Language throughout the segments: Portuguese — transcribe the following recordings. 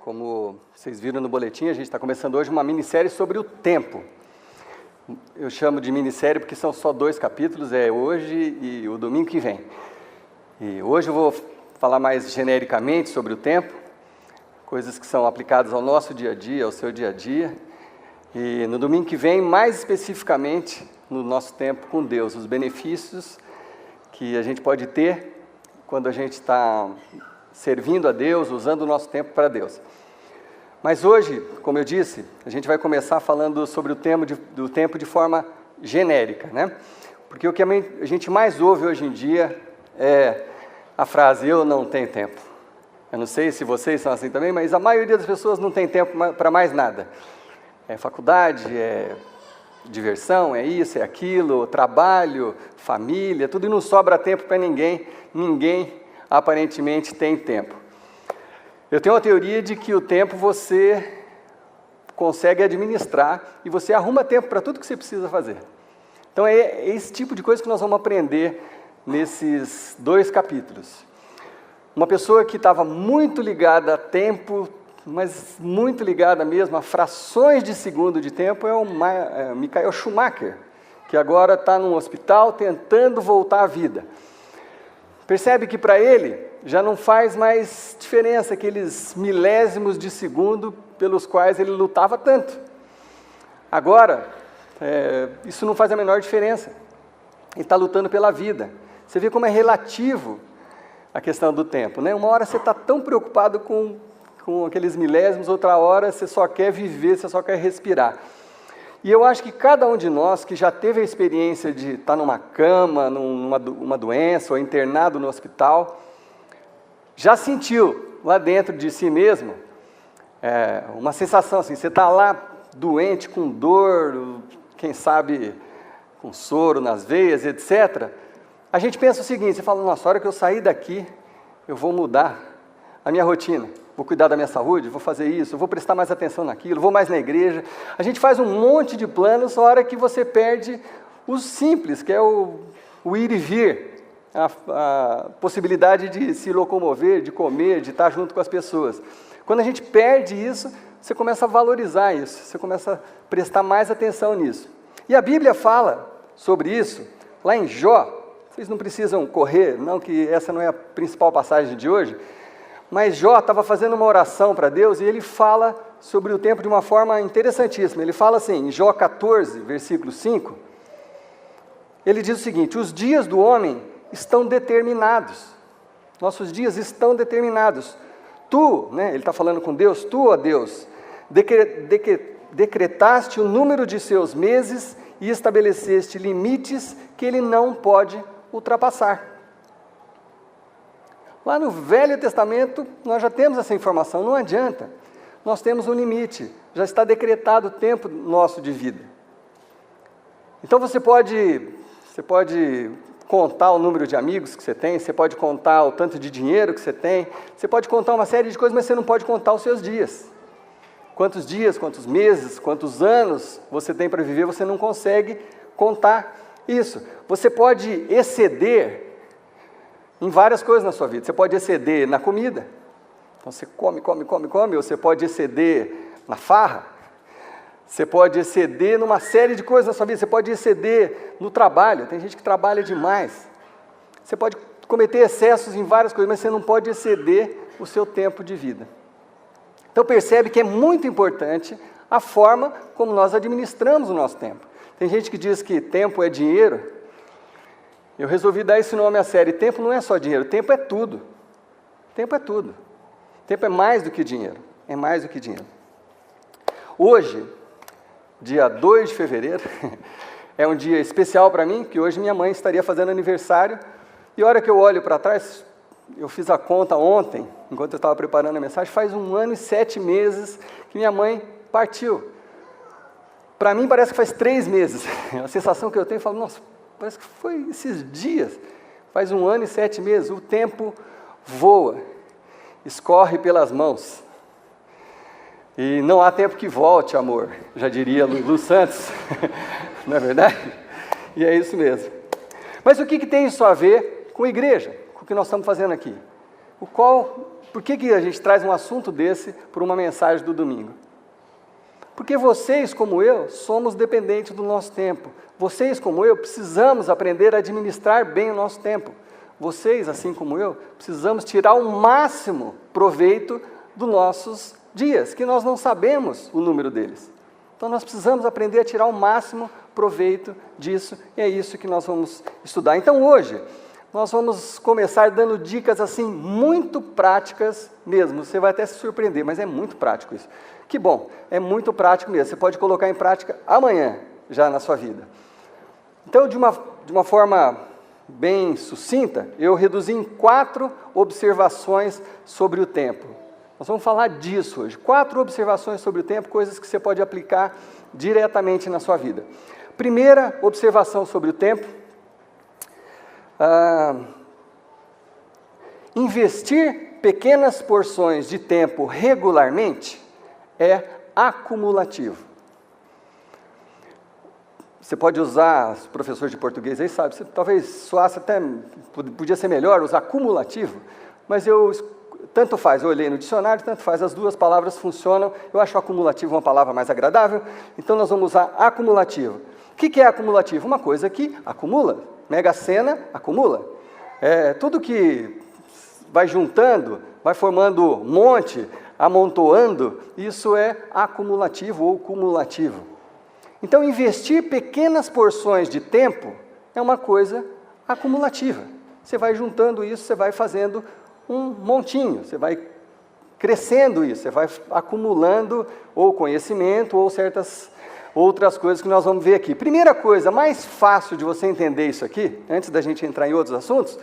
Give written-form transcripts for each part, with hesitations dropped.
Como vocês viram no boletim, a gente está começando hoje uma minissérie sobre o tempo. Eu chamo de minissérie porque são só 2 capítulos, hoje e o domingo que vem. E hoje eu vou falar mais genericamente sobre o tempo, coisas que são aplicadas ao nosso dia a dia, ao seu dia a dia. E no domingo que vem, mais especificamente, no nosso tempo com Deus, os benefícios que a gente pode ter quando a gente está servindo a Deus, usando o nosso tempo para Deus. Mas hoje, como eu disse, a gente vai começar falando sobre o tempo de forma genérica, né? Porque o que a gente mais ouve hoje em dia é a frase, eu não tenho tempo. Eu não sei se vocês são assim também, mas a maioria das pessoas não tem tempo para mais nada. É faculdade, é diversão, é isso, é aquilo, trabalho, família, tudo, e não sobra tempo para ninguém. Ninguém aparentemente tem tempo. Eu tenho uma teoria de que o tempo você consegue administrar e você arruma tempo para tudo que você precisa fazer. Então é esse tipo de coisa que nós vamos aprender nesses 2 capítulos. Uma pessoa que estava muito ligada a tempo, mas muito ligada mesmo a frações de segundo de tempo, é o Michael Schumacher, que agora está num hospital tentando voltar à vida. Percebe que para ele já não faz mais diferença aqueles milésimos de segundo pelos quais ele lutava tanto. Agora, isso não faz a menor diferença. Ele está lutando pela vida. Você vê como é relativo a questão do tempo, né? Uma hora você está tão preocupado com aqueles milésimos, outra hora você só quer viver, você só quer respirar. E eu acho que cada um de nós que já teve a experiência de estar numa cama, numa doença, ou internado no hospital, já sentiu lá dentro de si mesmo uma sensação assim, você está lá doente, com dor, quem sabe com soro nas veias, etc. A gente pensa o seguinte, você fala, nossa, a hora que eu sair daqui, eu vou mudar a minha rotina. Vou cuidar da minha saúde, vou fazer isso, vou prestar mais atenção naquilo, vou mais na igreja. A gente faz um monte de planos na hora que você perde o simples, que é o ir e vir, a possibilidade de se locomover, de comer, de estar junto com as pessoas. Quando a gente perde isso, você começa a valorizar isso, você começa a prestar mais atenção nisso. E a Bíblia fala sobre isso, lá em Jó. Vocês não precisam correr, não, que essa não é a principal passagem de hoje, mas Jó estava fazendo uma oração para Deus e ele fala sobre o tempo de uma forma interessantíssima. Ele fala assim, em Jó 14, versículo 5, ele diz o seguinte, os dias do homem estão determinados, nossos dias estão determinados. Tu, né, ele está falando com Deus, tu, ó Deus, decretaste o número de seus meses e estabeleceste limites que ele não pode ultrapassar. Lá no Velho Testamento, nós já temos essa informação, não adianta. Nós temos um limite, já está decretado o tempo nosso de vida. Então você pode contar o número de amigos que você tem, você pode contar o tanto de dinheiro que você tem, você pode contar uma série de coisas, mas você não pode contar os seus dias. Quantos dias, quantos meses, quantos anos você tem para viver, você não consegue contar isso. Você pode exceder em várias coisas na sua vida. Você pode exceder na comida. Então você come, ou você pode exceder na farra. Você pode exceder numa série de coisas na sua vida. Você pode exceder no trabalho. Tem gente que trabalha demais. Você pode cometer excessos em várias coisas, mas você não pode exceder o seu tempo de vida. Então percebe que é muito importante a forma como nós administramos o nosso tempo. Tem gente que diz que tempo é dinheiro. Eu resolvi dar esse nome à série. Tempo não é só dinheiro, tempo é tudo. Tempo é tudo. Tempo é mais do que dinheiro. É mais do que dinheiro. Hoje, dia 2 de fevereiro, é um dia especial para mim, que hoje minha mãe estaria fazendo aniversário. E a hora que eu olho para trás, eu fiz a conta ontem, enquanto eu estava preparando a mensagem, faz 1 ano e 7 meses que minha mãe partiu. Para mim parece que faz 3 meses. A sensação que eu tenho, eu falo, nossa, parece que foi esses dias, faz 1 ano e 7 meses, o tempo voa, escorre pelas mãos, e não há tempo que volte, amor, já diria Lulu Santos, não é verdade? E é isso mesmo. Mas o que tem isso a ver com igreja, com o que nós estamos fazendo aqui? por que a gente traz um assunto desse para uma mensagem do domingo? Porque vocês, como eu, somos dependentes do nosso tempo. Vocês, como eu, precisamos aprender a administrar bem o nosso tempo. Vocês, assim como eu, precisamos tirar o máximo proveito dos nossos dias, que nós não sabemos o número deles. Então nós precisamos aprender a tirar o máximo proveito disso, e é isso que nós vamos estudar. Então hoje, nós vamos começar dando dicas assim, muito práticas mesmo. Você vai até se surpreender, mas é muito prático isso. Que bom, é muito prático mesmo. Você pode colocar em prática amanhã, já na sua vida. Então, de uma forma bem sucinta, eu reduzi em 4 observações sobre o tempo. Nós vamos falar disso hoje. 4 observações sobre o tempo, coisas que você pode aplicar diretamente na sua vida. Primeira observação sobre o tempo. Investir pequenas porções de tempo regularmente é acumulativo. Você pode usar, os professores de português aí sabem, talvez soasse até, podia ser melhor usar cumulativo, mas tanto faz, eu olhei no dicionário, tanto faz, as duas palavras funcionam, eu acho acumulativo uma palavra mais agradável, então nós vamos usar acumulativo. O que é acumulativo? Uma coisa que acumula, Mega Sena acumula, tudo que vai juntando, vai formando monte, amontoando, isso é acumulativo ou cumulativo. Então, investir pequenas porções de tempo é uma coisa acumulativa. Você vai juntando isso, você vai fazendo um montinho, você vai crescendo isso, você vai acumulando ou conhecimento ou certas outras coisas que nós vamos ver aqui. Primeira coisa, mais fácil de você entender isso aqui, antes da gente entrar em outros assuntos,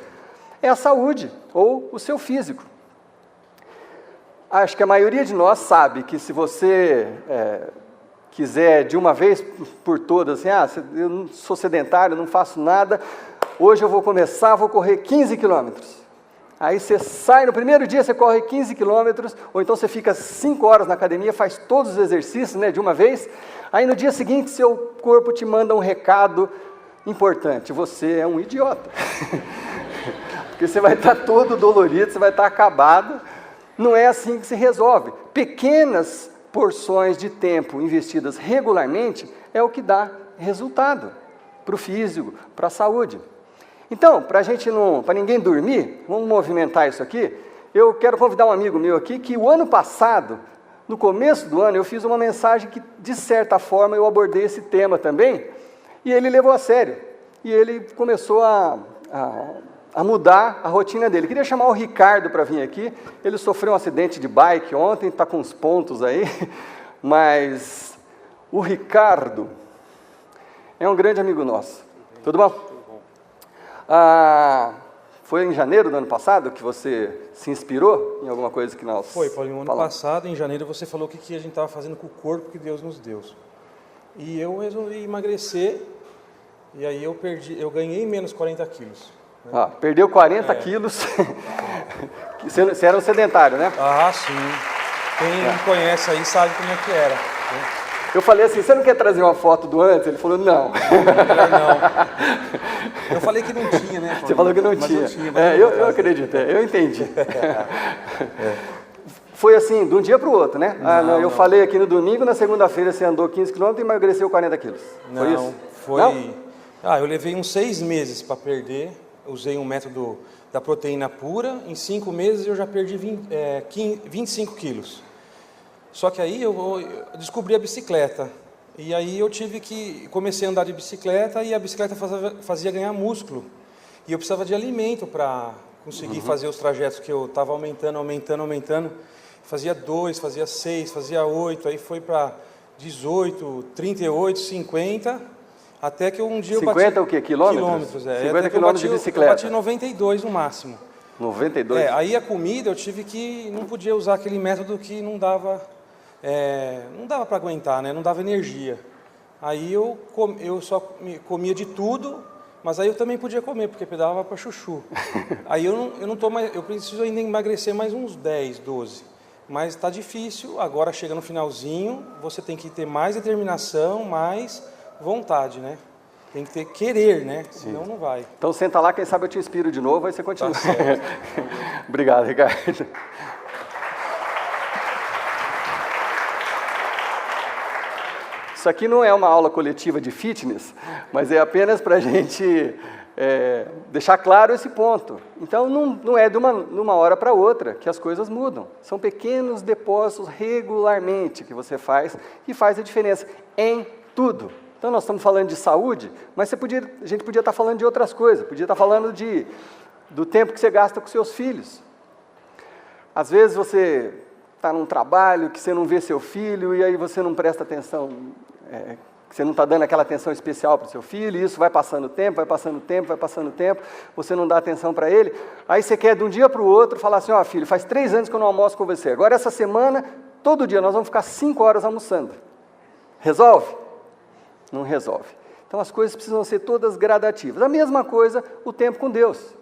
é a saúde ou o seu físico. Acho que a maioria de nós sabe que se você quiser de uma vez por todas, assim, eu não sou sedentário, não faço nada, hoje eu vou começar, vou correr 15 quilômetros. Aí você sai, no primeiro dia você corre 15 quilômetros, ou então você fica 5 horas na academia, faz todos os exercícios, de uma vez, aí no dia seguinte seu corpo te manda um recado importante, você é um idiota. Porque você vai estar todo dolorido, você vai estar acabado. Não é assim que se resolve. Pequenas porções de tempo investidas regularmente é o que dá resultado para o físico, para a saúde. Então, para ninguém dormir, vamos movimentar isso aqui. Eu quero convidar um amigo meu aqui que o ano passado, no começo do ano, eu fiz uma mensagem que, de certa forma, eu abordei esse tema também, e ele levou a sério. E ele começou a mudar a rotina dele. Queria chamar o Ricardo para vir aqui. Ele sofreu um acidente de bike ontem, está com uns pontos aí, mas o Ricardo é um grande amigo nosso. Tudo bom? Foi em janeiro do ano passado que você se inspirou em alguma coisa que nós Foi, Paulinho, ano passado, em janeiro, você falou o que a gente estava fazendo com o corpo que Deus nos deu. E eu resolvi emagrecer, e aí eu ganhei menos 40 quilos. Perdeu 40 quilos. Você era um sedentário, né? Sim. Quem me conhece aí sabe como é que era. Eu falei assim, você não quer trazer uma foto do antes? Ele falou, não. Não. Eu falei que não tinha, né? Você falou que não tinha. Eu acredito, eu entendi. Foi assim, de um dia para o outro, né? Eu falei aqui no domingo, na segunda-feira você andou 15 km e emagreceu 40 quilos. Foi isso? Foi. Eu levei uns 6 meses para perder. Usei um método da proteína pura. Em 5 meses eu já perdi 25 quilos. Só que aí eu descobri a bicicleta. E aí comecei a andar de bicicleta e a bicicleta fazia ganhar músculo. E eu precisava de alimento para conseguir fazer os trajetos que eu estava aumentando. Fazia 2, fazia 6, fazia 8, aí foi para 18, 38, 50... Até que um dia eu bati... 50 o quê? Quilômetros? 50 quilômetros de bicicleta. Eu bati 92 no máximo. 92? Aí a comida eu tive que... Não podia usar aquele método que não dava para aguentar, né? Não dava energia. Aí eu só comia de tudo, mas aí eu também podia comer, porque pedalava para chuchu. Aí eu não tô mais... Eu preciso ainda emagrecer mais uns 10, 12. Mas está difícil. Agora chega no finalzinho, você tem que ter mais determinação, mais... vontade, né? Tem que querer, né? Senão não vai. Então senta lá, quem sabe eu te inspiro de novo, aí você continua. Obrigado, Ricardo. Isso aqui não é uma aula coletiva de fitness, mas é apenas para a gente deixar claro esse ponto. Então, não é de uma hora para outra que as coisas mudam. São pequenos depósitos regularmente que você faz e faz a diferença em tudo. Então, nós estamos falando de saúde, mas a gente podia estar falando de outras coisas. Podia estar falando do tempo que você gasta com seus filhos. Às vezes você está num trabalho que você não vê seu filho e aí você não presta atenção, você não está dando aquela atenção especial para o seu filho, e isso vai passando o tempo, você não dá atenção para ele, aí você quer de um dia para o outro falar assim, filho, faz 3 anos que eu não almoço com você, agora essa semana, todo dia nós vamos ficar 5 horas almoçando. Resolve? Não resolve. Então as coisas precisam ser todas gradativas. A mesma coisa o tempo com Deus.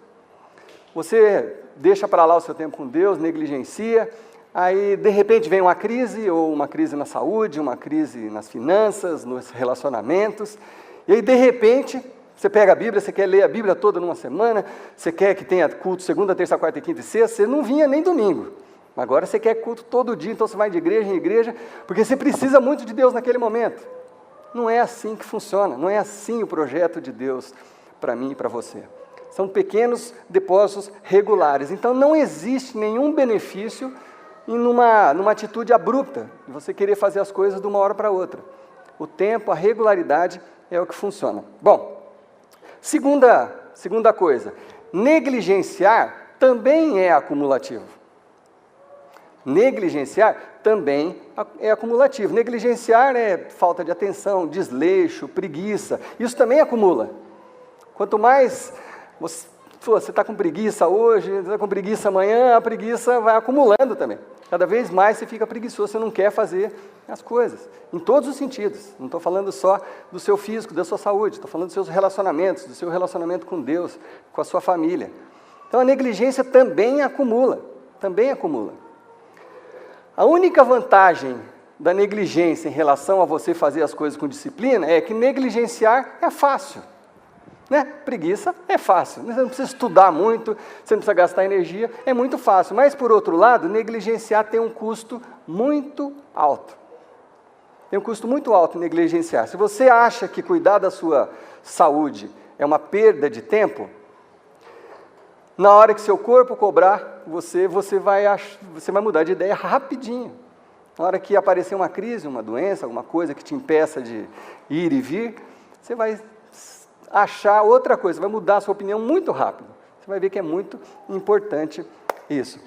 Você deixa para lá o seu tempo com Deus, negligencia, aí de repente vem uma crise, ou uma crise na saúde, uma crise nas finanças, nos relacionamentos, e aí de repente você pega a Bíblia, você quer ler a Bíblia toda numa semana, você quer que tenha culto segunda, terça, quarta, quinta e sexta, você não vinha nem domingo, agora você quer culto todo dia, então você vai de igreja em igreja, porque você precisa muito de Deus naquele momento. Não é assim que funciona, não é assim o projeto de Deus para mim e para você. São pequenos depósitos regulares, então não existe nenhum benefício em numa atitude abrupta, de você querer fazer as coisas de uma hora para outra. O tempo, a regularidade é o que funciona. Bom, segunda coisa, negligenciar também é acumulativo. Negligenciar também é acumulativo. Negligenciar é falta de atenção, desleixo, preguiça. Isso também acumula. Quanto mais você está com preguiça hoje, está com preguiça amanhã, a preguiça vai acumulando também. Cada vez mais você fica preguiçoso, você não quer fazer as coisas. Em todos os sentidos. Não estou falando só do seu físico, da sua saúde. Estou falando dos seus relacionamentos, do seu relacionamento com Deus, com a sua família. Então a negligência também acumula. Também acumula. A única vantagem da negligência em relação a você fazer as coisas com disciplina é que negligenciar é fácil. Né? Preguiça é fácil, você não precisa estudar muito, você não precisa gastar energia, é muito fácil. Mas, por outro lado, negligenciar tem um custo muito alto. Tem um custo muito alto negligenciar. Se você acha que cuidar da sua saúde é uma perda de tempo, na hora que seu corpo cobrar, você vai mudar de ideia rapidinho. Na hora que aparecer uma crise, uma doença, alguma coisa que te impeça de ir e vir, você vai achar outra coisa, vai mudar a sua opinião muito rápido. Você vai ver que é muito importante isso.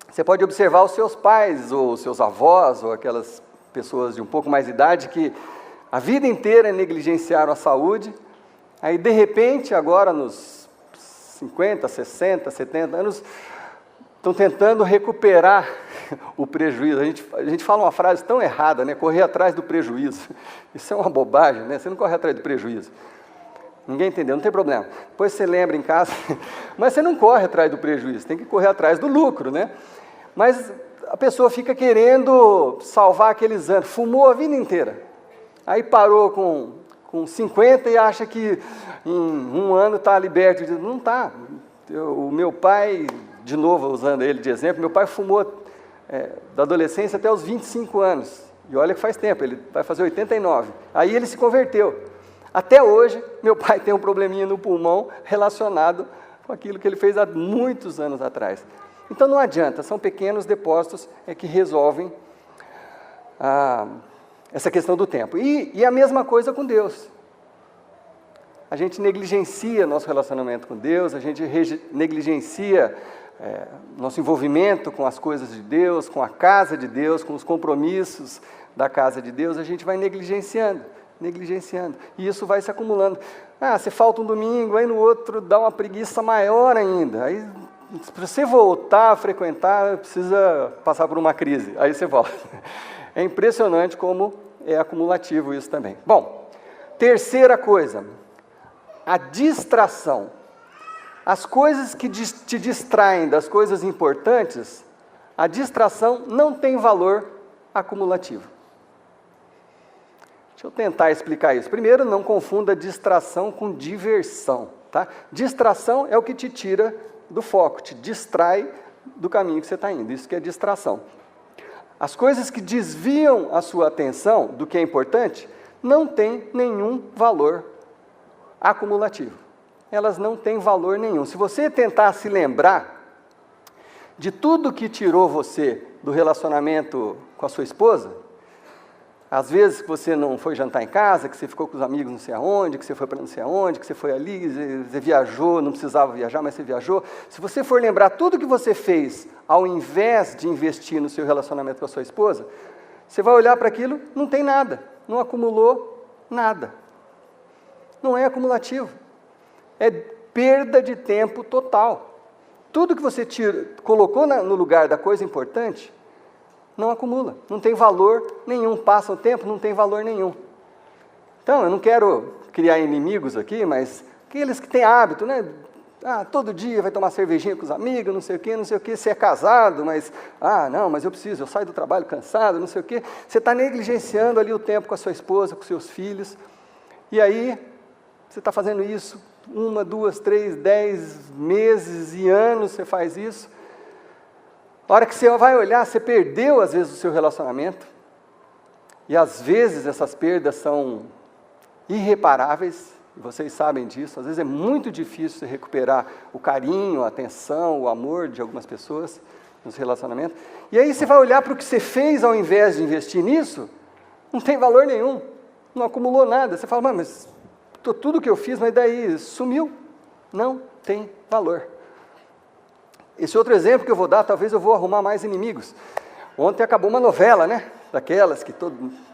Você pode observar os seus pais, ou os seus avós, ou aquelas pessoas de um pouco mais de idade que a vida inteira negligenciaram a saúde, aí de repente, agora nos 50, 60, 70 anos, estão tentando recuperar o prejuízo. A gente fala uma frase tão errada, né? Correr atrás do prejuízo. Isso é uma bobagem, né? Você não corre atrás do prejuízo. Ninguém entendeu, não tem problema. Depois você lembra em casa, mas você não corre atrás do prejuízo, tem que correr atrás do lucro, né? Mas a pessoa fica querendo salvar aqueles anos, fumou a vida inteira, aí parou com 50 e acha que em um ano está liberto. Não está. O meu pai, de novo usando ele de exemplo, meu pai fumou da adolescência até os 25 anos, e olha que faz tempo, ele vai fazer 89, aí ele se converteu. Até hoje, meu pai tem um probleminha no pulmão relacionado com aquilo que ele fez há muitos anos atrás. Então não adianta, são pequenos depósitos que resolvem essa questão do tempo. E a mesma coisa com Deus. A gente negligencia nosso relacionamento com Deus, a gente negligencia nosso envolvimento com as coisas de Deus, com a casa de Deus, com os compromissos da casa de Deus, a gente vai negligenciando. E isso vai se acumulando. Você falta um domingo, aí no outro dá uma preguiça maior ainda. Aí, para você voltar a frequentar, precisa passar por uma crise. Aí você volta. É impressionante como é acumulativo isso também. Bom, terceira coisa, a distração. As coisas que te distraem das coisas importantes, a distração não tem valor acumulativo. Deixa eu tentar explicar isso. Primeiro, não confunda distração com diversão. Tá? Distração é o que te tira do foco, te distrai do caminho que você está indo. Isso que é distração. As coisas que desviam a sua atenção do que é importante não têm nenhum valor acumulativo. Elas não têm valor nenhum. Se você tentar se lembrar de tudo que tirou você do relacionamento com a sua esposa, às vezes que você não foi jantar em casa, que você ficou com os amigos não sei aonde, que você foi para não sei aonde, que você foi ali, você viajou, não precisava viajar, mas você viajou. Se você for lembrar tudo que você fez, ao invés de investir no seu relacionamento com a sua esposa, você vai olhar para aquilo, não tem nada, não acumulou nada. Não é acumulativo. É perda de tempo total. Tudo que você colocou no lugar da coisa importante, não acumula, não tem valor nenhum, passa o tempo, não tem valor nenhum. Então, eu não quero criar inimigos aqui, mas aqueles que têm hábito, né? Todo dia vai tomar cervejinha com os amigos, não sei o quê, você é casado, mas, não, mas eu saio do trabalho cansado, não sei o quê. Você está negligenciando ali o tempo com a sua esposa, com seus filhos, e aí, você está fazendo isso, 1, 2, 3, 10 meses e anos você faz isso. A hora que você vai olhar, você perdeu às vezes o seu relacionamento, e às vezes essas perdas são irreparáveis, e vocês sabem disso. Às vezes é muito difícil você recuperar o carinho, a atenção, o amor de algumas pessoas nos relacionamentos, e aí você vai olhar para o que você fez ao invés de investir nisso, não tem valor nenhum, não acumulou nada. Você fala, mas tudo que eu fiz, mas daí sumiu, não tem valor. Esse outro exemplo que eu vou dar, talvez eu vou arrumar mais inimigos. Ontem acabou uma novela, né? Daquelas que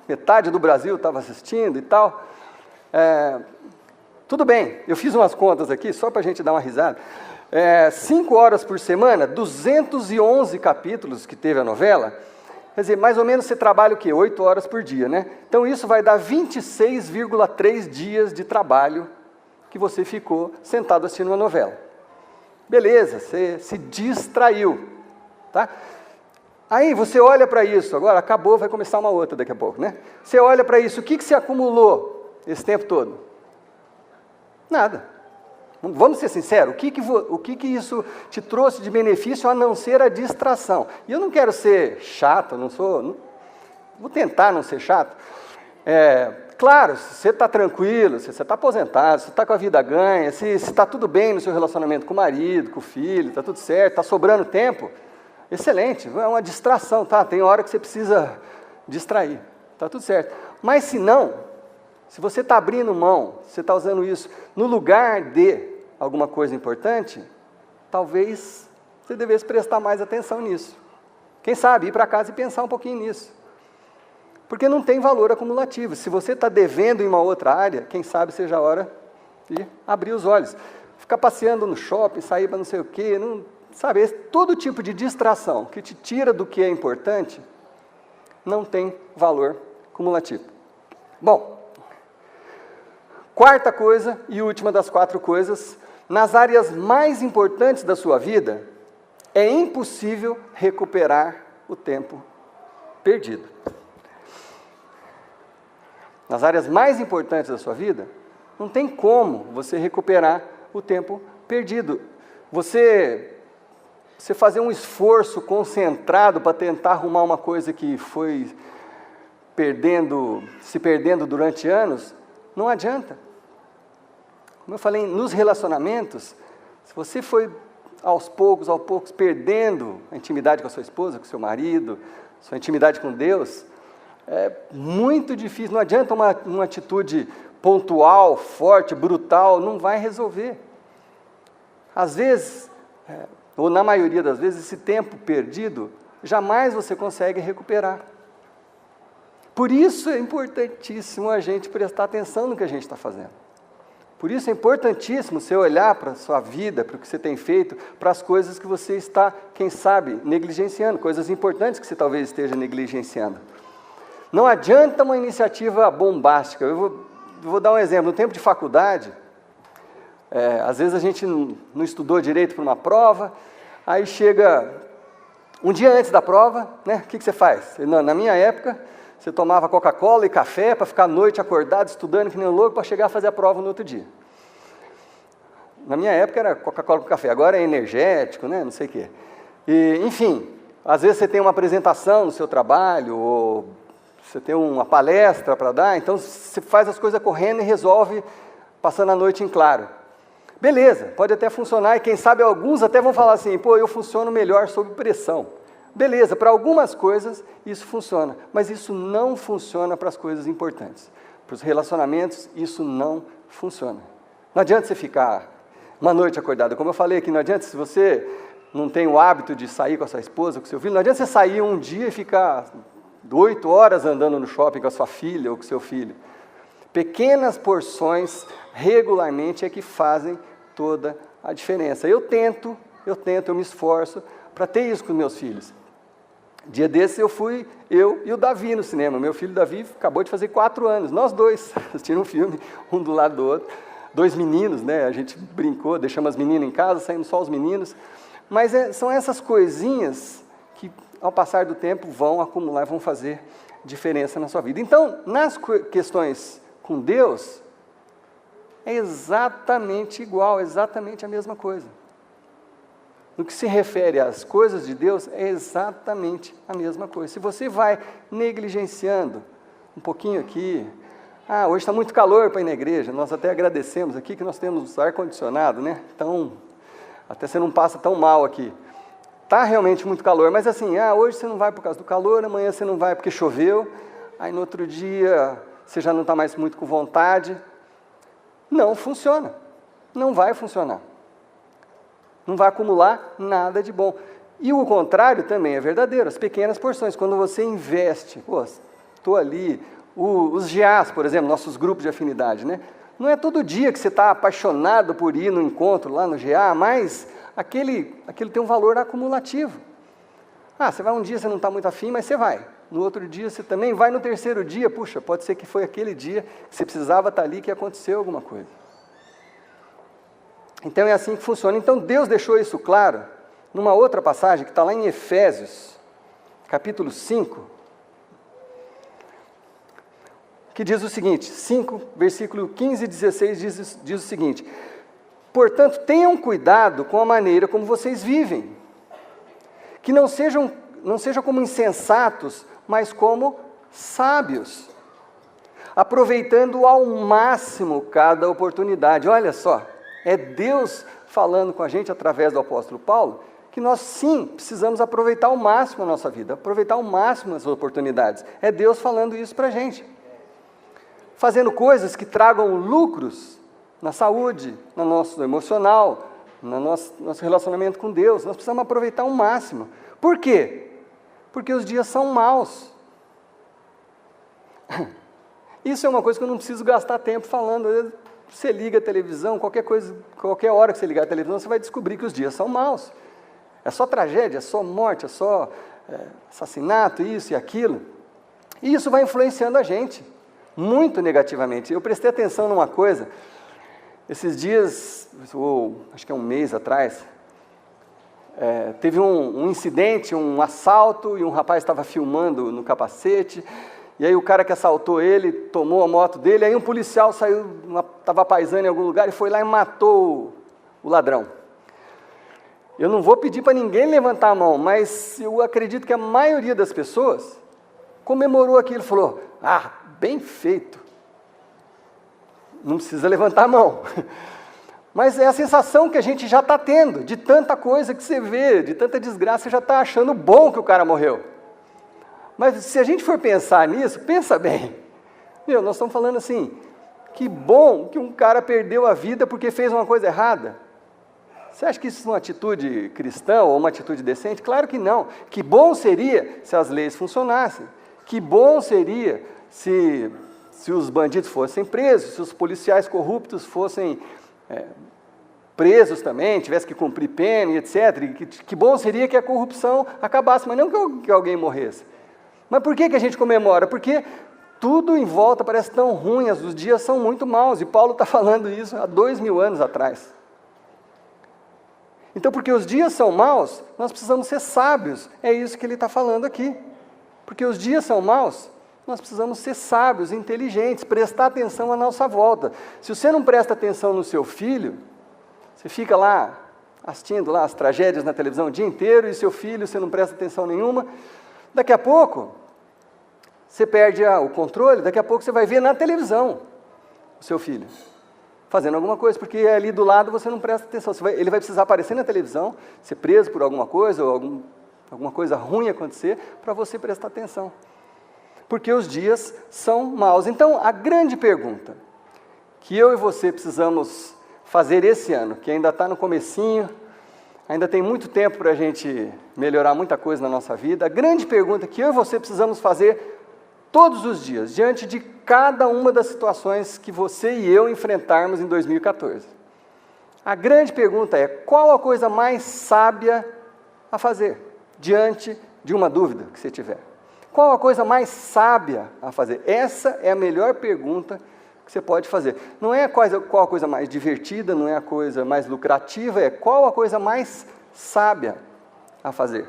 metade do Brasil estava assistindo e tal. Tudo bem, eu fiz umas contas aqui, só para a gente dar uma risada. 5 horas por semana, 211 capítulos que teve a novela. Quer dizer, mais ou menos você trabalha o quê? 8 horas por dia, né? Então isso vai dar 26,3 dias de trabalho que você ficou sentado assistindo uma novela. Beleza, você se distraiu, tá? Aí você olha para isso, agora acabou, vai começar uma outra daqui a pouco, né? Você olha para isso, o que você acumulou esse tempo todo? Nada. Vamos ser sinceros, o que isso te trouxe de benefício a não ser a distração? E eu não quero ser chato, vou tentar não ser chato. Claro, se você está tranquilo, se você está aposentado, se você está com a vida ganha, se está tudo bem no seu relacionamento com o marido, com o filho, está tudo certo, está sobrando tempo, excelente, é uma distração, tá? Tem hora que você precisa distrair, está tudo certo. Mas se não, se você está abrindo mão, se você está usando isso no lugar de alguma coisa importante, talvez você devesse prestar mais atenção nisso. Quem sabe ir para casa e pensar um pouquinho nisso. Porque não tem valor acumulativo. Se você está devendo em uma outra área, quem sabe seja a hora de abrir os olhos. Ficar passeando no shopping, sair para não sei o quê, sabe? Todo tipo de distração que te tira do que é importante, não tem valor acumulativo. Bom, quarta coisa e última das 4 coisas, nas áreas mais importantes da sua vida, é impossível recuperar o tempo perdido. Nas áreas mais importantes da sua vida, não tem como você recuperar o tempo perdido. Você fazer um esforço concentrado para tentar arrumar uma coisa que foi se perdendo durante anos, não adianta. Como eu falei, nos relacionamentos, se você foi aos poucos, perdendo a intimidade com a sua esposa, com o seu marido, sua intimidade com Deus, é muito difícil, não adianta uma atitude pontual, forte, brutal, não vai resolver. Às vezes, ou na maioria das vezes, esse tempo perdido, jamais você consegue recuperar. Por isso é importantíssimo a gente prestar atenção no que a gente está fazendo. Por isso é importantíssimo você olhar para a sua vida, para o que você tem feito, para as coisas que você está, quem sabe, negligenciando, coisas importantes que você talvez esteja negligenciando. Não adianta uma iniciativa bombástica. Eu vou dar um exemplo. No tempo de faculdade, às vezes a gente não estudou direito para uma prova, aí chega um dia antes da prova, né? O que você faz? Na minha época, você tomava Coca-Cola e café para ficar à noite acordado, estudando que nem um louco, para chegar a fazer a prova no outro dia. Na minha época era Coca-Cola com café, agora é energético, né? Não sei o quê. Enfim, Às vezes você tem uma apresentação no seu trabalho, ou você tem uma palestra para dar, então você faz as coisas correndo e resolve passando a noite em claro. Beleza, pode até funcionar, e quem sabe alguns até vão falar assim, pô, eu funciono melhor sob pressão. Beleza, para algumas coisas isso funciona, mas isso não funciona para as coisas importantes. Para os relacionamentos, isso não funciona. Não adianta você ficar uma noite acordada, como eu falei aqui, não adianta se você não tem o hábito de sair com a sua esposa, com o seu filho, não adianta você sair um dia e ficar 8 horas andando no shopping com a sua filha ou com o seu filho. Pequenas porções, regularmente, é que fazem toda a diferença. Eu me esforço para ter isso com meus filhos. Dia desses eu e o Davi no cinema. Meu filho Davi acabou de fazer 4 anos, nós dois, assistindo um filme, um do lado do outro. 2 meninos, né? A gente brincou, deixamos as meninas em casa, saímos só os meninos. Mas são essas coisinhas que, ao passar do tempo, vão acumular, vão fazer diferença na sua vida. Então, nas questões com Deus, é exatamente igual, exatamente a mesma coisa. No que se refere às coisas de Deus, é exatamente a mesma coisa. Se você vai negligenciando um pouquinho aqui, hoje está muito calor para ir na igreja, nós até agradecemos aqui que nós temos ar-condicionado, né? Então, até você não passa tão mal aqui. Está realmente muito calor, mas assim, hoje você não vai por causa do calor, amanhã você não vai porque choveu, aí no outro dia você já não está mais muito com vontade. Não funciona, não vai funcionar. Não vai acumular nada de bom. E o contrário também é verdadeiro, as pequenas porções, quando você investe, estou ali, os GAs, por exemplo, nossos grupos de afinidade, né? Não é todo dia que você está apaixonado por ir no encontro lá no GA, mas aquele tem um valor acumulativo. Você vai um dia, você não está muito afim, mas você vai. No outro dia você também vai, no terceiro dia, puxa, pode ser que foi aquele dia que você precisava estar ali, que aconteceu alguma coisa. Então é assim que funciona. Então Deus deixou isso claro numa outra passagem que está lá em Efésios, capítulo 5, que diz o seguinte, 5, versículo 15 e 16 diz o seguinte: portanto, tenham cuidado com a maneira como vocês vivem, que não sejam como insensatos, mas como sábios, aproveitando ao máximo cada oportunidade. Olha só, é Deus falando com a gente através do apóstolo Paulo, que nós sim precisamos aproveitar ao máximo a nossa vida, aproveitar ao máximo as oportunidades. É Deus falando isso para a gente. Fazendo coisas que tragam lucros na saúde, no nosso emocional, no nosso relacionamento com Deus. Nós precisamos aproveitar ao máximo. Por quê? Porque os dias são maus. Isso é uma coisa que eu não preciso gastar tempo falando. Você liga a televisão, qualquer hora que você ligar a televisão, você vai descobrir que os dias são maus. É só tragédia, é só morte, é só assassinato, isso e aquilo. E isso vai influenciando a gente, muito negativamente. Eu prestei atenção numa coisa, esses dias, acho que é um mês atrás, teve um incidente, um assalto, e um rapaz estava filmando no capacete, e aí o cara que assaltou ele tomou a moto dele, aí um policial saiu, estava paisando em algum lugar e foi lá e matou o ladrão. Eu não vou pedir para ninguém levantar a mão, mas eu acredito que a maioria das pessoas comemorou aquilo, falou, bem feito. Não precisa levantar a mão. Mas é a sensação que a gente já está tendo, de tanta coisa que você vê, de tanta desgraça, você já está achando bom que o cara morreu. Mas se a gente for pensar nisso, pensa bem. Nós estamos falando assim, que bom que um cara perdeu a vida porque fez uma coisa errada. Você acha que isso é uma atitude cristã ou uma atitude decente? Claro que não. Que bom seria se as leis funcionassem. Que bom seria se os bandidos fossem presos, se os policiais corruptos fossem presos também, tivessem que cumprir pena, etc. Que bom seria que a corrupção acabasse, mas não que alguém morresse. Mas por que a gente comemora? Porque tudo em volta parece tão ruim, os dias são muito maus, e Paulo está falando isso há 2000 anos atrás. Então, porque os dias são maus, nós precisamos ser sábios, é isso que ele está falando aqui. Porque os dias são maus, nós precisamos ser sábios, inteligentes, prestar atenção à nossa volta. Se você não presta atenção no seu filho, você fica lá assistindo lá as tragédias na televisão o dia inteiro, e seu filho, você não presta atenção nenhuma. Daqui a pouco, você perde o controle, daqui a pouco você vai ver na televisão o seu filho fazendo alguma coisa, porque ali do lado você não presta atenção. Ele vai precisar aparecer na televisão, ser preso por alguma coisa, ou alguma coisa ruim acontecer, para você prestar atenção. Porque os dias são maus. Então, a grande pergunta que eu e você precisamos fazer esse ano, que ainda está no comecinho, ainda tem muito tempo para a gente melhorar muita coisa na nossa vida, a grande pergunta que eu e você precisamos fazer todos os dias, diante de cada uma das situações que você e eu enfrentarmos em 2014. A grande pergunta é: qual a coisa mais sábia a fazer, diante de uma dúvida que você tiver? Qual a coisa mais sábia a fazer? Essa é a melhor pergunta que você pode fazer. Não é qual a coisa mais divertida, não é a coisa mais lucrativa, é qual a coisa mais sábia a fazer.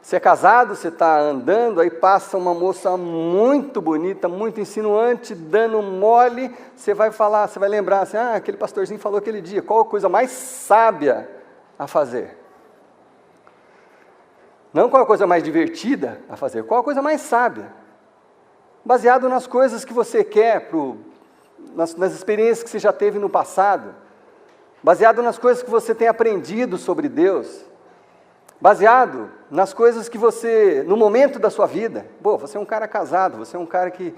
Você é casado, você está andando, aí passa uma moça muito bonita, muito insinuante, dando mole, você vai falar, você vai lembrar assim: aquele pastorzinho falou aquele dia. Qual a coisa mais sábia a fazer? Não qual a coisa mais divertida a fazer, qual a coisa mais sábia? Baseado nas coisas que você quer, nas experiências que você já teve no passado, baseado nas coisas que você tem aprendido sobre Deus, baseado nas coisas que você, no momento da sua vida, você é um cara casado, você é um cara que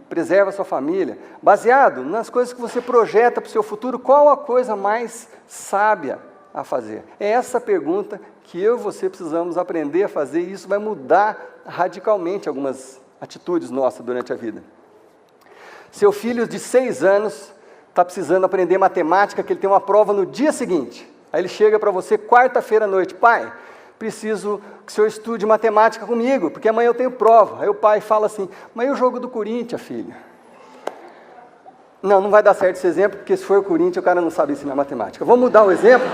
preserva a sua família, baseado nas coisas que você projeta para o seu futuro, qual a coisa mais sábia a fazer? É essa pergunta que eu e você precisamos aprender a fazer, e isso vai mudar radicalmente algumas atitudes nossas durante a vida. Seu filho de 6 anos está precisando aprender matemática, que ele tem uma prova no dia seguinte. Aí ele chega para você quarta-feira à noite: pai, preciso que o senhor estude matemática comigo, porque amanhã eu tenho prova. Aí o pai fala assim: mas e o jogo do Corinthians, filho? Não vai dar certo esse exemplo, porque se for o Corinthians, o cara não sabe ensinar matemática. Vamos mudar o exemplo?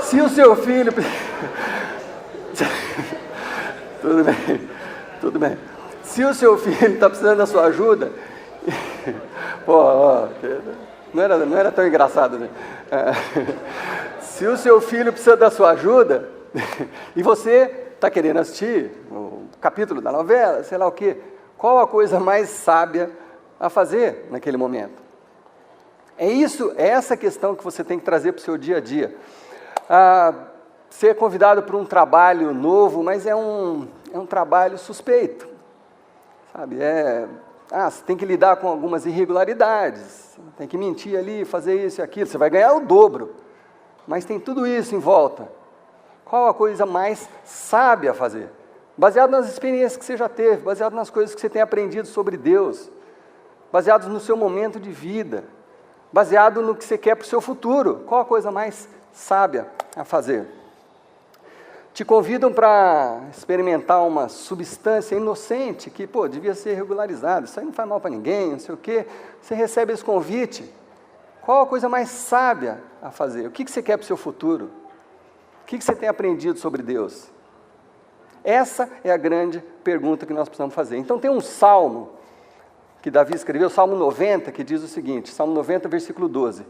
Se o seu filho... Tudo bem. Se o seu filho está precisando da sua ajuda... não era tão engraçado, né? Se o seu filho precisa da sua ajuda, e você está querendo assistir o capítulo da novela, sei lá o quê, qual a coisa mais sábia a fazer naquele momento? É essa questão que você tem que trazer para o seu dia a dia. Ser convidado para um trabalho novo, mas é um trabalho suspeito, sabe? Você tem que lidar com algumas irregularidades, tem que mentir ali, fazer isso e aquilo, você vai ganhar o dobro, mas tem tudo isso em volta. Qual a coisa mais sábia a fazer? Baseado nas experiências que você já teve, baseado nas coisas que você tem aprendido sobre Deus, baseado no seu momento de vida, baseado no que você quer para o seu futuro. Qual a coisa mais sábia a fazer? Te convidam para experimentar uma substância inocente que, devia ser regularizada, isso aí não faz mal para ninguém, não sei o quê. Você recebe esse convite. Qual a coisa mais sábia a fazer? O que você quer para o seu futuro? O que você tem aprendido sobre Deus? Essa é a grande pergunta que nós precisamos fazer. Então tem um salmo que Davi escreveu, Salmo 90, que diz o seguinte, Salmo 90, versículo 12: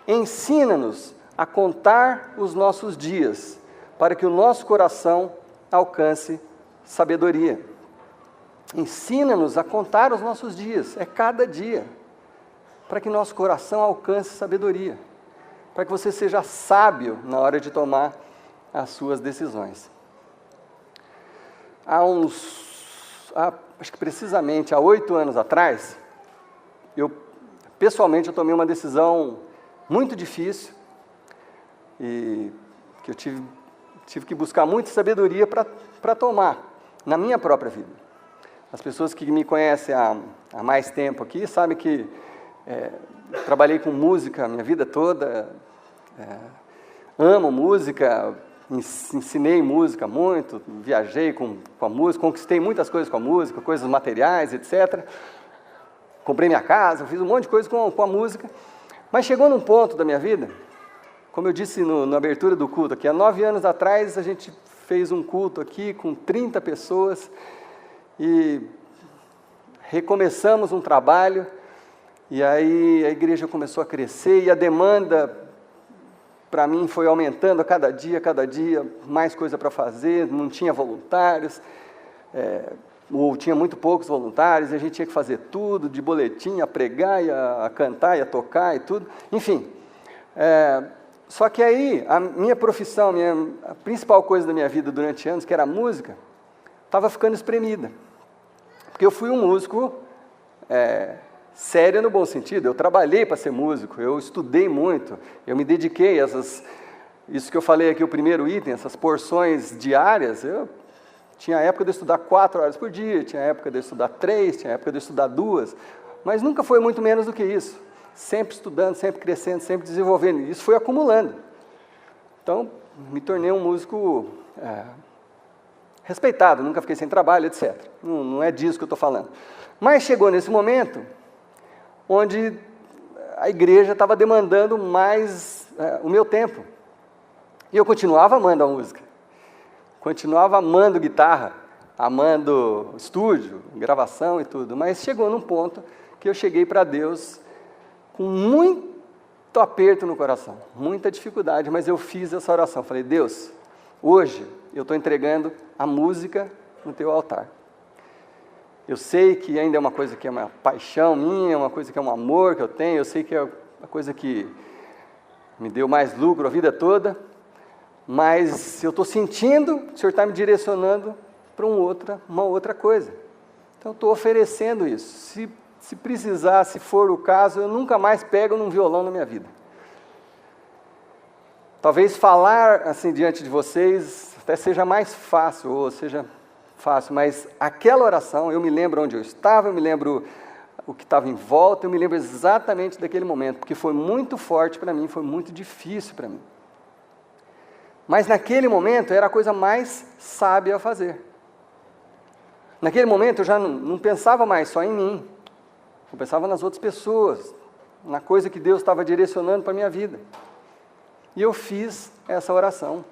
ensina-nos a contar os nossos dias, para que o nosso coração alcance sabedoria. Ensina-nos a contar os nossos dias, é cada dia, para que nosso coração alcance sabedoria, para que você seja sábio na hora de tomar as suas decisões. Acho que precisamente há 8 anos atrás, pessoalmente eu tomei uma decisão muito difícil, e que eu tive que buscar muita sabedoria para tomar na minha própria vida. As pessoas que me conhecem há mais tempo aqui sabem que trabalhei com música a minha vida toda, amo música, ensinei música muito, viajei com a música, conquistei muitas coisas com a música, coisas materiais, etc. Comprei minha casa, fiz um monte de coisa com a música, mas chegou num ponto da minha vida, como eu disse na abertura do culto aqui, há 9 anos atrás a gente fez um culto aqui com 30 pessoas e recomeçamos um trabalho, E aí a igreja começou a crescer e a demanda para mim foi aumentando a cada dia, mais coisa para fazer, não tinha voluntários, ou tinha muito poucos voluntários, a gente tinha que fazer tudo, de boletim, a pregar, a cantar, a tocar e tudo, enfim. Só que aí, a minha profissão, a principal coisa da minha vida durante anos, que era a música, estava ficando espremida. Porque eu fui um músico sério no bom sentido, eu trabalhei para ser músico, eu estudei muito, eu me dediquei a isso que eu falei aqui, o primeiro item, essas porções diárias, eu tinha época de eu estudar 4 horas por dia, tinha época de eu estudar 3, tinha época de eu estudar 2, mas nunca foi muito menos do que isso. Sempre estudando, sempre crescendo, sempre desenvolvendo. Isso foi acumulando. Então, me tornei um músico respeitado, nunca fiquei sem trabalho, etc. Não é disso que eu estou falando. Mas chegou nesse momento onde a igreja estava demandando mais o meu tempo. E eu continuava amando a música. Continuava amando guitarra, amando estúdio, gravação e tudo. Mas chegou num ponto que eu cheguei para Deus com muito aperto no coração, muita dificuldade, mas eu fiz essa oração. Falei, Deus, hoje eu estou entregando a música no teu altar. Eu sei que ainda é uma coisa que é uma paixão minha, é uma coisa que é um amor que eu tenho, eu sei que é uma coisa que me deu mais lucro a vida toda, mas eu estou sentindo que o Senhor está me direcionando para uma outra coisa. Então eu estou oferecendo isso. Se precisar, se for o caso, eu nunca mais pego num violão na minha vida. Talvez falar assim diante de vocês até seja mais fácil, ou seja fácil, mas aquela oração, eu me lembro onde eu estava, eu me lembro o que estava em volta, eu me lembro exatamente daquele momento, porque foi muito forte para mim, foi muito difícil para mim. Mas naquele momento era a coisa mais sábia a fazer. Naquele momento eu já não pensava mais só em mim, eu pensava nas outras pessoas, na coisa que Deus estava direcionando para a minha vida. E eu fiz essa oração,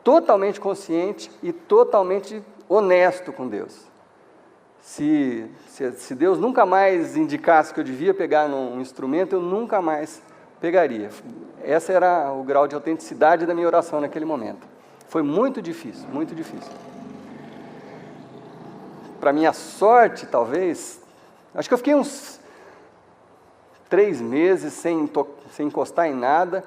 totalmente consciente e totalmente honesto com Deus. Se Deus nunca mais indicasse que eu devia pegar num instrumento, eu nunca mais pegaria. Esse era o grau de autenticidade da minha oração naquele momento. Foi muito difícil, muito difícil. Para minha sorte, talvez, acho que eu fiquei uns 3 meses sem encostar em nada,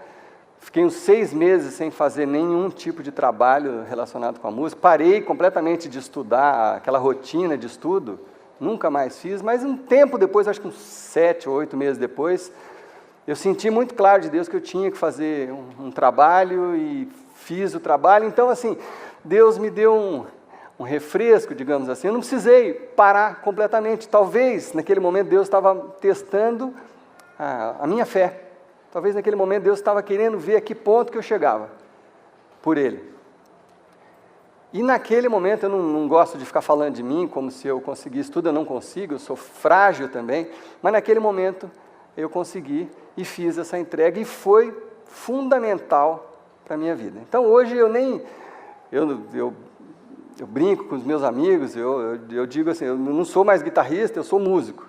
fiquei uns 6 meses sem fazer nenhum tipo de trabalho relacionado com a música, parei completamente de estudar, aquela rotina de estudo, nunca mais fiz, mas um tempo depois, acho que uns 7 ou 8 meses depois, eu senti muito claro de Deus que eu tinha que fazer um trabalho e fiz o trabalho. Então, assim, Deus me deu um refresco, digamos assim, eu não precisei parar completamente. Talvez, naquele momento, Deus estava testando a minha fé. Talvez, naquele momento, Deus estava querendo ver a que ponto que eu chegava por Ele. E naquele momento, eu não gosto de ficar falando de mim como se eu conseguisse tudo, eu não consigo, eu sou frágil também, mas naquele momento eu consegui e fiz essa entrega e foi fundamental para a minha vida. Então hoje eu brinco com os meus amigos, eu digo assim, eu não sou mais guitarrista, eu sou músico.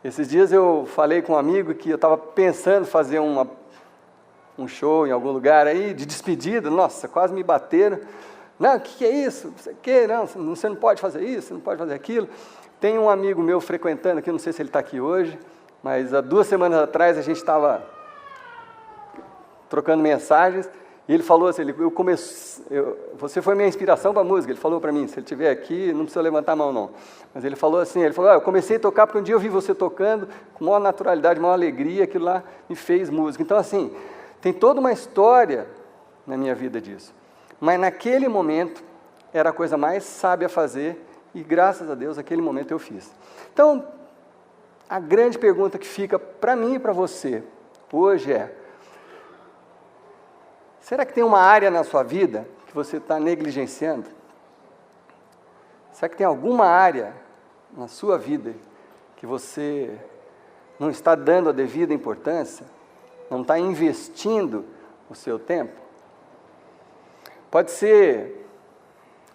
Esses dias eu falei com um amigo que eu estava pensando em fazer um show em algum lugar aí, de despedida, nossa, quase me bateram. Não, o que é isso? Você não pode fazer isso, você não pode fazer aquilo. Tem um amigo meu frequentando aqui, não sei se ele está aqui hoje, mas há 2 semanas atrás a gente estava trocando mensagens e ele falou assim, você foi minha inspiração para a música, ele falou para mim, se ele estiver aqui, não precisa levantar a mão não, mas ele falou assim, eu comecei a tocar porque um dia eu vi você tocando com maior naturalidade, maior alegria, aquilo lá me fez música. Então assim, tem toda uma história na minha vida disso, mas naquele momento era a coisa mais sábia a fazer e graças a Deus, naquele momento eu fiz. Então, a grande pergunta que fica para mim e para você hoje é, será que tem uma área na sua vida que você está negligenciando? Será que tem alguma área na sua vida que você não está dando a devida importância? Não está investindo o seu tempo? Pode ser,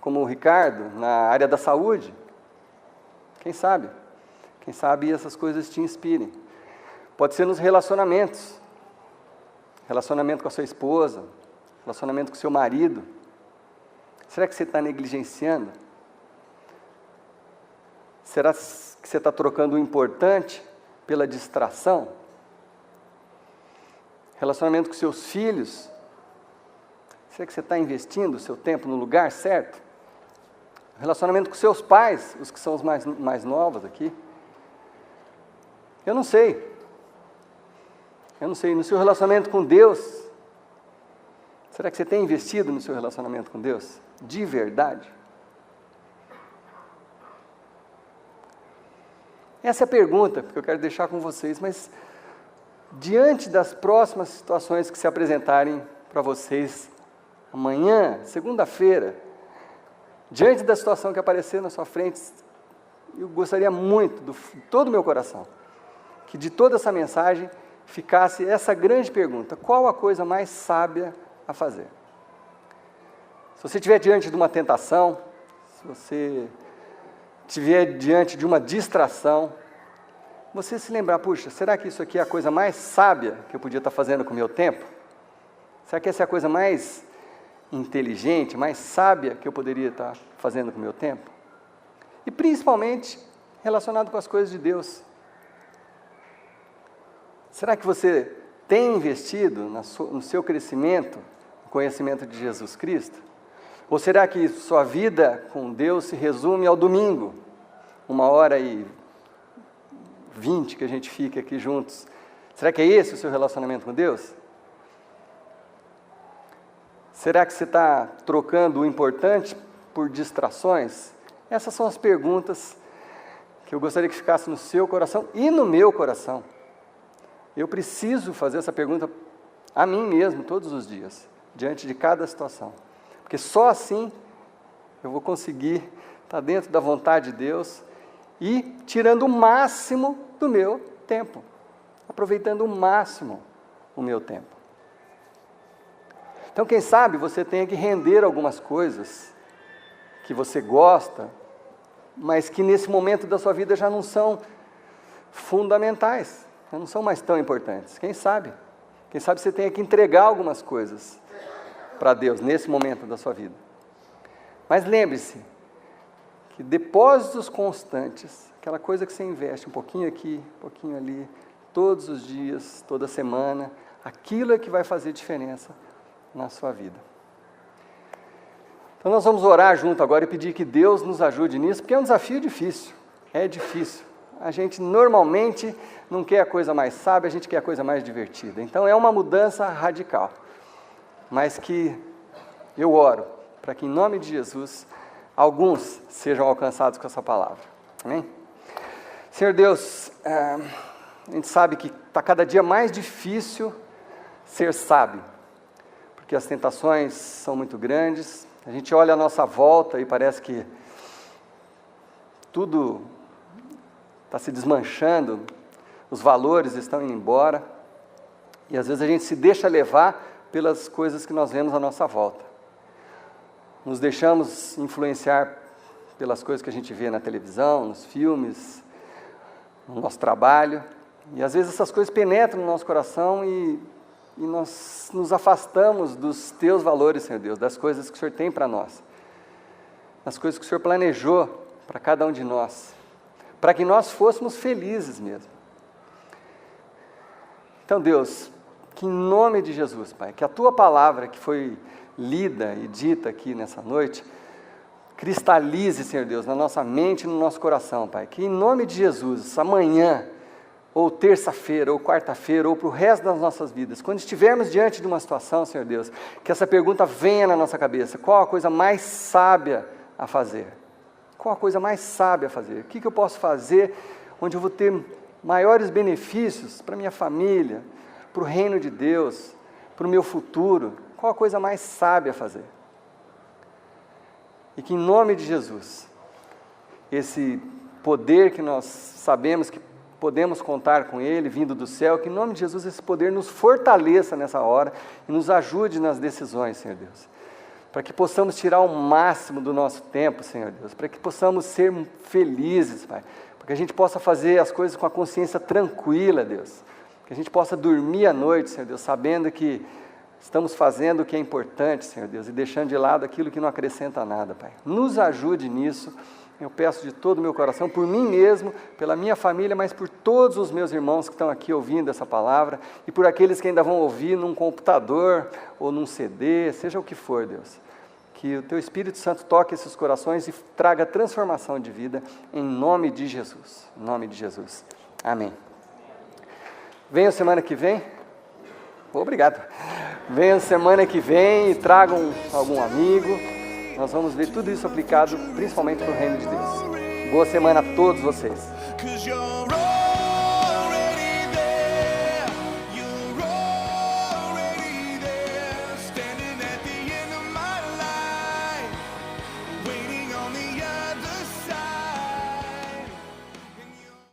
como o Ricardo, na área da saúde, quem sabe? Quem sabe essas coisas te inspirem. Pode ser nos relacionamentos. Relacionamento com a sua esposa, relacionamento com o seu marido. Será que você está negligenciando? Será que você está trocando o importante pela distração? Relacionamento com seus filhos. Será que você está investindo o seu tempo no lugar certo? Relacionamento com seus pais, os que são os mais novos aqui. Eu não sei. No seu relacionamento com Deus, será que você tem investido no seu relacionamento com Deus? De verdade? Essa é a pergunta que eu quero deixar com vocês, mas diante das próximas situações que se apresentarem para vocês amanhã, segunda-feira, diante da situação que aparecer na sua frente, eu gostaria muito, de todo o meu coração, que de toda essa mensagem ficasse essa grande pergunta: qual a coisa mais sábia a fazer? Se você estiver diante de uma tentação, se você estiver diante de uma distração, você se lembrar: puxa, será que isso aqui é a coisa mais sábia que eu podia estar fazendo com o meu tempo? Será que essa é a coisa mais inteligente, mais sábia que eu poderia estar fazendo com o meu tempo? E principalmente relacionado com as coisas de Deus. Será que você tem investido no seu crescimento, no conhecimento de Jesus Cristo? Ou será que sua vida com Deus se resume ao domingo, 1h20 que a gente fica aqui juntos? Será que é esse o seu relacionamento com Deus? Será que você está trocando o importante por distrações? Essas são as perguntas que eu gostaria que ficasse no seu coração e no meu coração. Eu preciso fazer essa pergunta a mim mesmo todos os dias, diante de cada situação. Porque só assim eu vou conseguir estar dentro da vontade de Deus e tirando o máximo do meu tempo, aproveitando o máximo o meu tempo. Então, quem sabe você tenha que render algumas coisas que você gosta, mas que nesse momento da sua vida já não são fundamentais, já não são mais tão importantes. Quem sabe? Quem sabe você tenha que entregar algumas coisas para Deus nesse momento da sua vida. Mas lembre-se que depósitos constantes, aquela coisa que você investe um pouquinho aqui, um pouquinho ali, todos os dias, toda semana, aquilo é que vai fazer diferença na sua vida. Então nós vamos orar junto agora e pedir que Deus nos ajude nisso, porque é um desafio difícil, é difícil. A gente normalmente não quer a coisa mais sábia, a gente quer a coisa mais divertida. Então é uma mudança radical, mas que eu oro para que em nome de Jesus alguns sejam alcançados com essa palavra. Amém? Senhor Deus, a gente sabe que está cada dia mais difícil ser sábio, porque as tentações são muito grandes. A gente olha à nossa volta e parece que tudo está se desmanchando, os valores estão indo embora, e às vezes a gente se deixa levar pelas coisas que nós vemos à nossa volta. Nos deixamos influenciar pelas coisas que a gente vê na televisão, nos filmes, no nosso trabalho, e às vezes essas coisas penetram no nosso coração e nós nos afastamos dos teus valores, Senhor Deus, das coisas que o Senhor tem para nós, das coisas que o Senhor planejou para cada um de nós, para que nós fôssemos felizes mesmo. Então, Deus, que em nome de Jesus, Pai, que a Tua palavra que foi lida e dita aqui nessa noite, cristalize, Senhor Deus, na nossa mente e no nosso coração, Pai, que em nome de Jesus, amanhã, ou terça-feira, ou quarta-feira, ou para o resto das nossas vidas, quando estivermos diante de uma situação, Senhor Deus, que essa pergunta venha na nossa cabeça: qual a coisa mais sábia a fazer? Qual a coisa mais sábia a fazer? O que eu posso fazer onde eu vou ter maiores benefícios para minha família, para o reino de Deus, para o meu futuro? Qual a coisa mais sábia a fazer? E que em nome de Jesus, esse poder que nós sabemos que podemos contar com Ele, vindo do céu, que em nome de Jesus esse poder nos fortaleça nessa hora e nos ajude nas decisões, Senhor Deus. Para que possamos tirar o máximo do nosso tempo, Senhor Deus, para que possamos ser felizes, Pai, para que a gente possa fazer as coisas com a consciência tranquila, Deus, que a gente possa dormir à noite, Senhor Deus, sabendo que estamos fazendo o que é importante, Senhor Deus, e deixando de lado aquilo que não acrescenta nada, Pai. Nos ajude nisso, eu peço de todo o meu coração, por mim mesmo, pela minha família, mas por todos os meus irmãos que estão aqui ouvindo essa palavra, e por aqueles que ainda vão ouvir num computador, ou num CD, seja o que for, Deus. Que o Teu Espírito Santo toque esses corações e traga transformação de vida, em nome de Jesus. Em nome de Jesus. Amém. Venham semana que vem. Obrigado. Venham semana que vem e tragam algum amigo. Nós vamos ver tudo isso aplicado, principalmente para o reino de Deus. Boa semana a todos vocês.